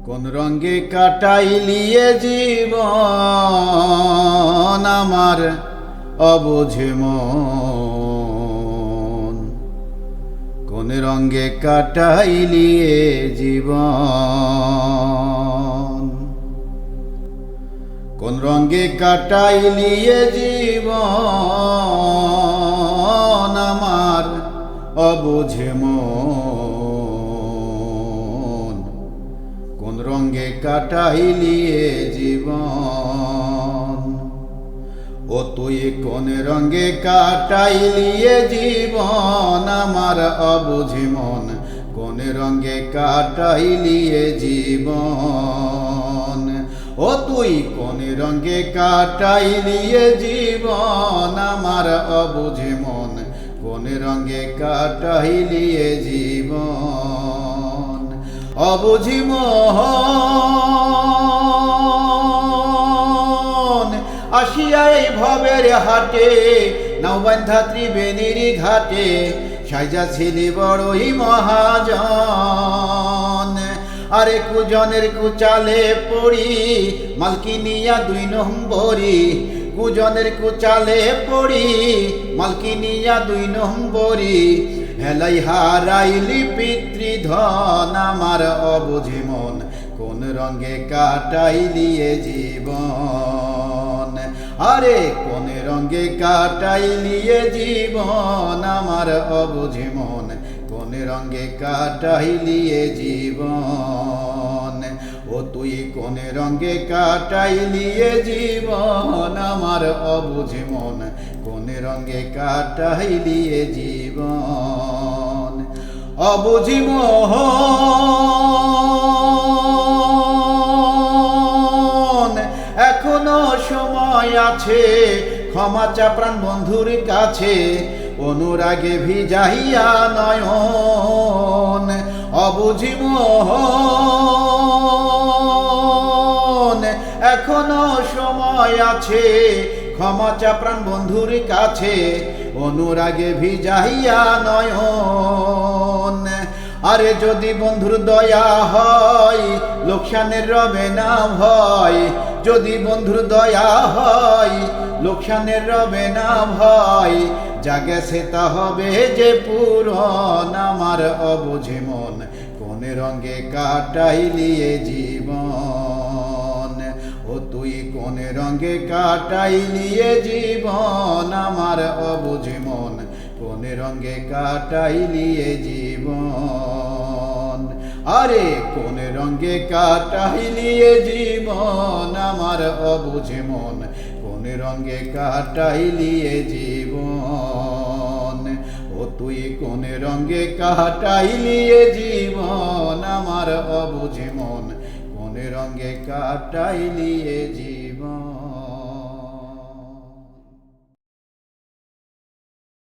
কোন রঙে কাটাইলিয়ে জীবন আমার অবুঝে মন। কোন রঙে কাটাইলিয়ে জীবন, কোন রঙে কাটাইলিয়ে জীবন আমার অবুঝে মন। কোন রঙে কাটাইলিয়ে জীবন, ও তুই কোন রঙে কাটাইলিয়ে জীবন আমার অবুঝে মন। কোন রঙে কাটাইলিয়ে জীবন, ও তুই কোন রঙে কাটাইলিয়ে জীবন আমার অবুঝে মন। কোন রঙে কাটাইলিয়ে জীবন অবুঝি মন। আসিয়া এই ভবের হাটে নাও বান্ধা ত্রিবেণীর ঘাটে, সাইজা ছিলি বড়ই মহাজন। আরে কুজনের কুচালে পড়ি মালকিনিয়া 2 নম্বরি। কুজনের কুচালে পড়ি মালকিনিয়া 2 নম্বরি। হেলাই হারাইলি পিতৃধন আমার অবুঝি মন। কোন রঙে কাটাইলিয়ে জীবন, আরে কোন রঙে কাটাইলিয়ে জীবন আমার অবুঝি মন। কোন রঙে কাটাইলিয়ে জীবন, ও তুই কোন রঙে কাটাইলিয়ে জীবন আমার অবুঝি মন। কোন রঙে কাটাইলিয়ে জীবন অবুঝি মন। এখনো সময় আছে ক্ষমা চা প্রাণ বন্ধুর কাছে, অনুরাগে ভিজাইয়া নয়ন। অবুঝি মন, এখনো সময় আছে ক্ষমা চা প্রাণ বন্ধুর কাছে, অনুরাগে ভিজাইয়া নয়ন। আরে যদি বন্ধুর দয়া হয় লোকসানের রবে না ভয়। যদি বন্ধুর দয়া হয় লোকসানের রবে না ভয়। যা গেছে তা হবে যে পূরণ আমার অবুঝে মন। কোন রঙে কাটাইলিয়ে জীবন, ও তুই কোন রঙে কাটাইলিয়ে জীবন আমার অবুঝে মন। কোন রঙে কাটাইলিয়ে জীবন, আরে কোন রঙে কাটাইলিয়ে জীবন আমার অবুঝে মন। কোন রঙে কাটাইলিয়ে জীবন, ও তুই কোন রঙে কাটাইলিয়ে জীবন আমার অবুঝে মন। কোন রঙে কাটাইলিয়ে জীবন।